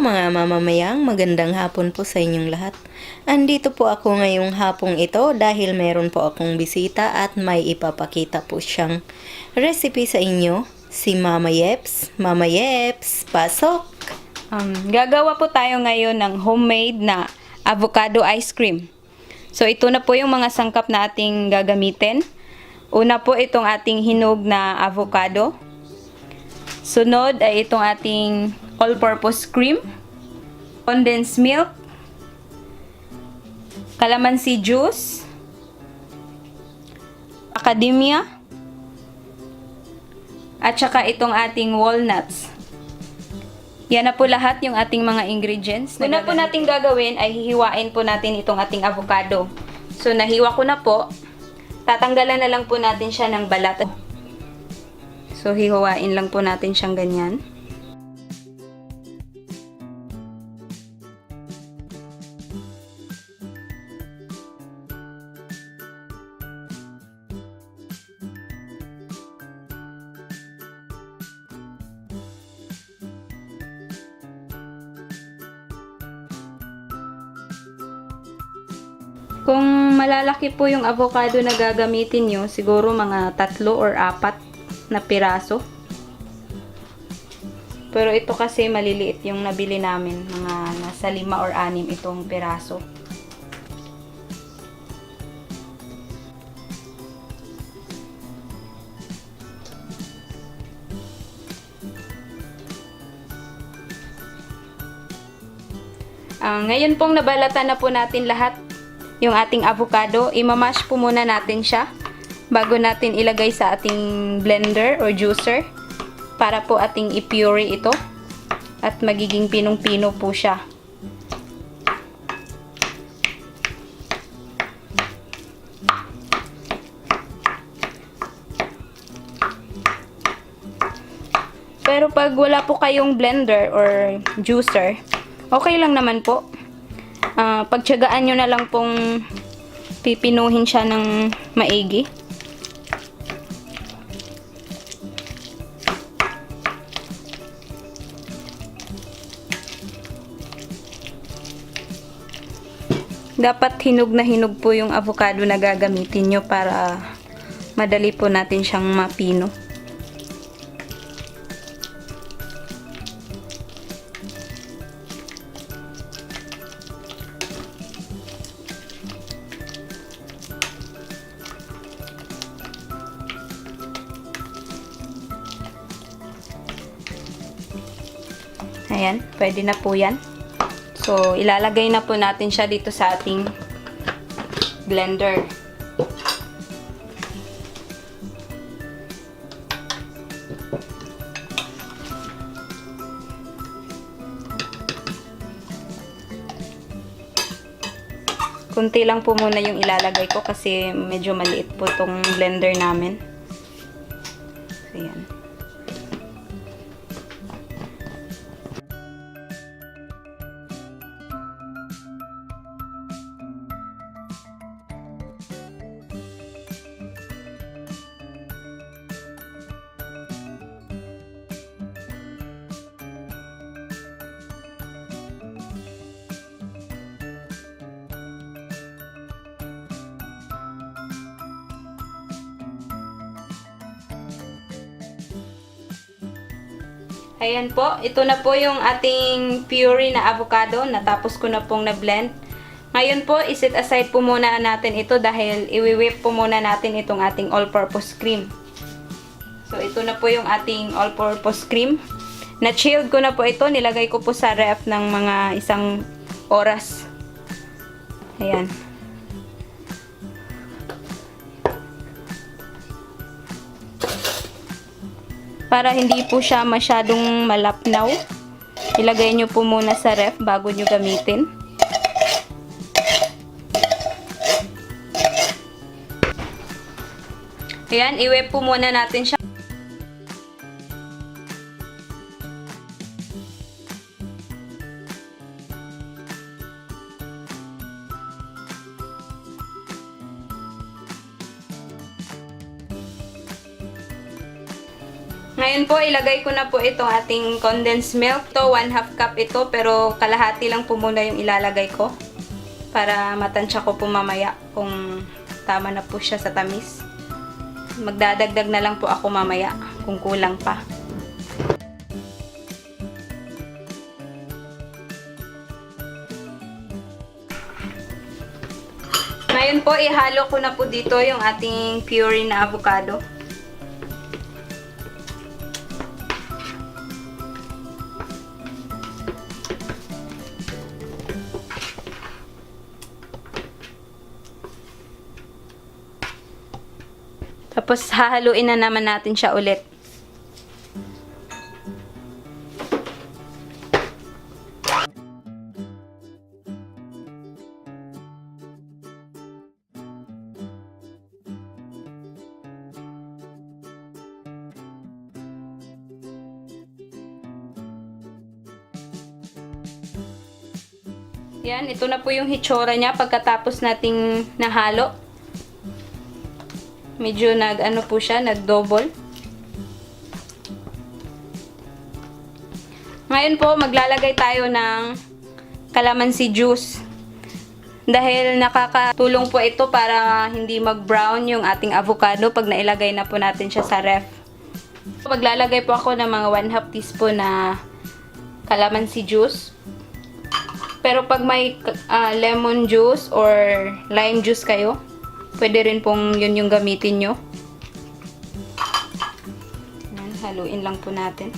mga mamamayang, magandang hapon po sa inyong lahat. Andito po ako ngayong hapong ito dahil meron po akong bisita at may ipapakita po siyang recipe sa inyo. Si Mama Yeps. Mama Yeps, pasok! Gagawa po tayo ngayon ng homemade na avocado ice cream. So ito na po yung mga sangkap na ating gagamitin. Una po itong ating hinog na avocado. Sunod ay itong ating all-purpose cream, condensed milk, calamansi juice, macadamia, at saka itong ating walnuts. Yan na po lahat yung ating mga ingredients. Una po natin gagawin ay hihiwain po natin itong ating avocado. So nahiwa ko na po. Tatanggalan na lang po natin siya ng balat. So hihiwain lang po natin siyang ganyan. Kung malalaki po yung avocado na gagamitin nyo, siguro mga 3 or 4 na piraso. Pero ito kasi maliliit yung nabili namin, mga nasa 5 or 6 itong piraso. Ngayon pong nabalatan na po natin lahat yung ating avocado, imamash po muna natin siya bago natin ilagay sa ating blender or juicer para po ating i-puree ito at magiging pinong-pino po siya. Pero pag wala po kayong blender or juicer, okay lang naman po. Pagtiyagaan nyo na lang pong pipinuhin siya ng maigi. Dapat hinog na hinog po yung avocado na gagamitin nyo para madali po natin siyang mapino. Ayan, pwede na po yan. So, ilalagay na po natin siya dito sa ating blender. Kunti lang po muna yung ilalagay ko kasi medyo maliit po tong blender namin. So, yan. Ayan po, ito na po yung ating puree na avocado. Natapos ko na pong na-blend. Ngayon po, iset aside po muna natin ito dahil i-whip po muna natin itong ating all-purpose cream. So, ito na po yung ating all-purpose cream. Na-chilled ko na po ito. Nilagay ko po sa ref ng mga 1 oras. Ayan. Para hindi po siya masyadong malapnaw, ilagay nyo po muna sa ref bago nyo gamitin. Ayan, i-whip po muna natin siya. Ngayon po, ilagay ko na po itong ating condensed milk. Ito, 1/2 cup ito, pero kalahati lang po muna yung ilalagay ko. Para matansya ko po mamaya kung tama na po siya sa tamis. Magdadagdag na lang po ako mamaya kung kulang pa. Ngayon po, ihalo ko na po dito yung ating puree na avocado. Tapos, hahaluin na naman natin siya ulit. Yan, ito na po yung hitsura niya pagkatapos nating nahalo. Medyo nag-ano po siya, nag-double. Ngayon po, maglalagay tayo ng calamansi juice. Dahil nakakatulong po ito para hindi mag-brown yung ating avocado pag nailagay na po natin siya sa ref. Maglalagay po ako ng mga 1/2 teaspoon na calamansi juice. Pero pag may lemon juice or lime juice kayo, pwede rin pong yun yung gamitin nyo. Ayan, haluin lang po natin.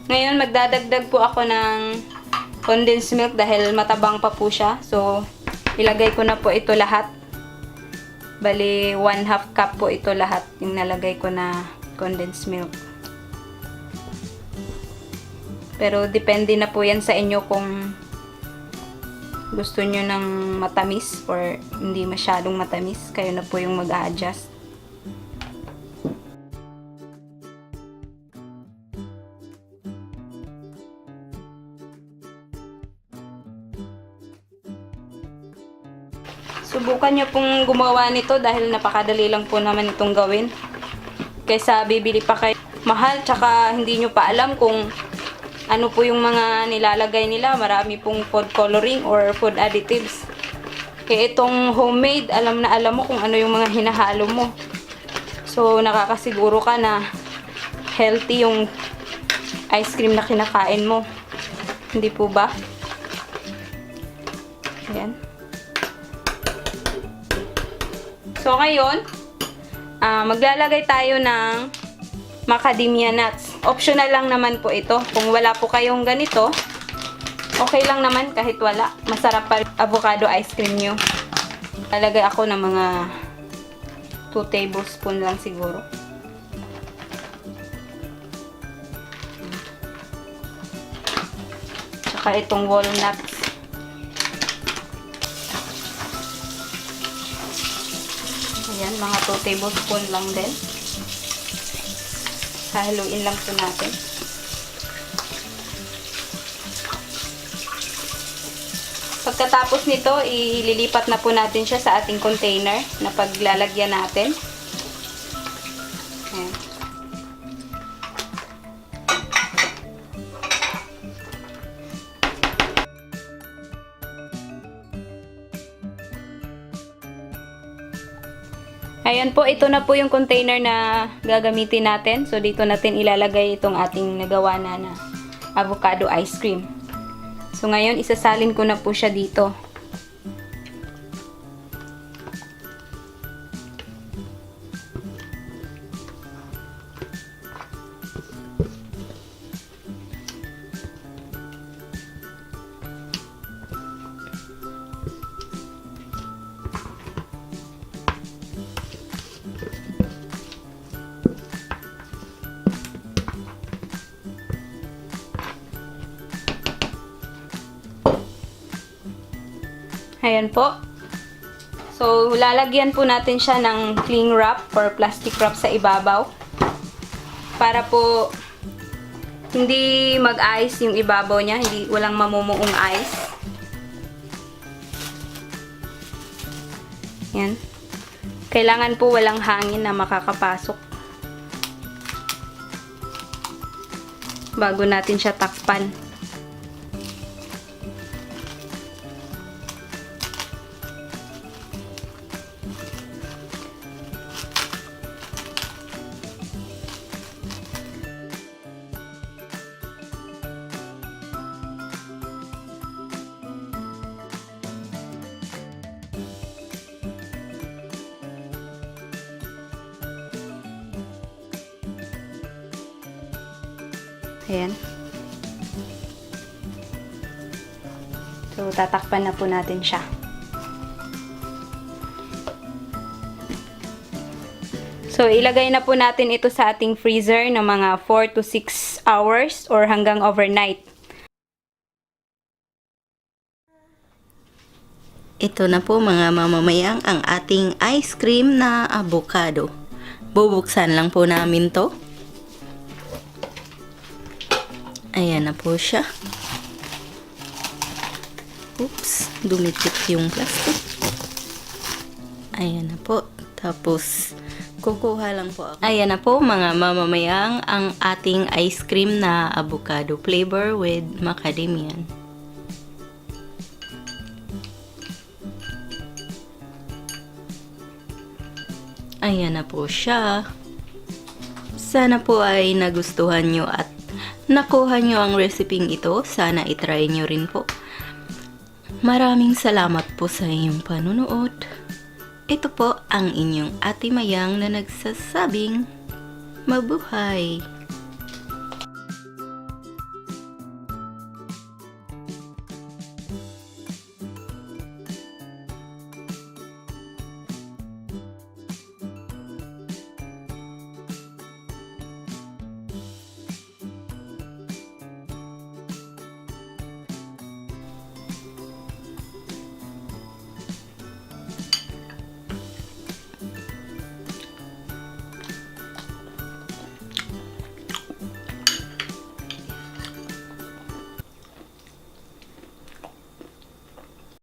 Ngayon, magdadagdag po ako ng condensed milk dahil matabang pa po siya. So, ilagay ko na po ito lahat. Bali, 1/2 cup po ito lahat yung nalagay ko na condensed milk. Pero depende na po yan sa inyo kung gusto nyo ng matamis or hindi masyadong matamis. Kayo na po yung mag-a-adjust. Subukan nyo pong gumawa nito dahil napakadali lang po naman itong gawin. Kaysa bibili pa kayo mahal, tsaka hindi nyo pa alam kung ano po yung mga nilalagay nila. Marami pong food coloring or food additives. Kaya itong homemade, alam na alam mo kung ano yung mga hinahalo mo. So, nakakasiguro ka na healthy yung ice cream na kinakain mo. Hindi po ba? Ayan. So, ngayon, maglalagay tayo ng macadamia nuts. Optional lang naman po ito. Kung wala po kayong ganito, okay lang naman kahit wala. Masarap pa avocado ice cream nyo. Lalagay ako ng mga 2 tablespoon lang siguro. Tsaka itong walnuts. Ayan, mga 2 tablespoon lang din. Haluin lang po natin. Pagkatapos nito, ililipat na po natin siya sa ating container na paglalagyan natin. Ayan. Ayan po, ito na po yung container na gagamitin natin. So, dito natin ilalagay itong ating nagawa na avocado ice cream. So, ngayon, isasalin ko na po siya dito. Ayan po. So, lalagyan po natin siya ng cling wrap or plastic wrap sa ibabaw. Para po hindi mag-ice yung ibabaw niya, hindi walang mamumuong ice. Yan. Kailangan po walang hangin na makakapasok bago natin siya takpan. Ayan. So, tatakpan na po natin siya. So, ilagay na po natin ito sa ating freezer ng mga 4 to 6 hours or hanggang overnight. Ito na po mga mamamayang ang ating ice cream na avocado. Bubuksan lang po namin to. Ayan na po siya. Oops, dumikit yung plastic. Ayan na po. Tapos, kukuha lang po ako. Ayan na po mga mamamayang ang ating ice cream na avocado flavor with macadamian. Ayan na po siya. Sana po ay nagustuhan nyo at nakuha nyo ang reseping ito. Sana itry nyo rin po. Maraming salamat po sa inyong panunood. Ito po ang inyong Ate Mayang na nagsasabing mabuhay!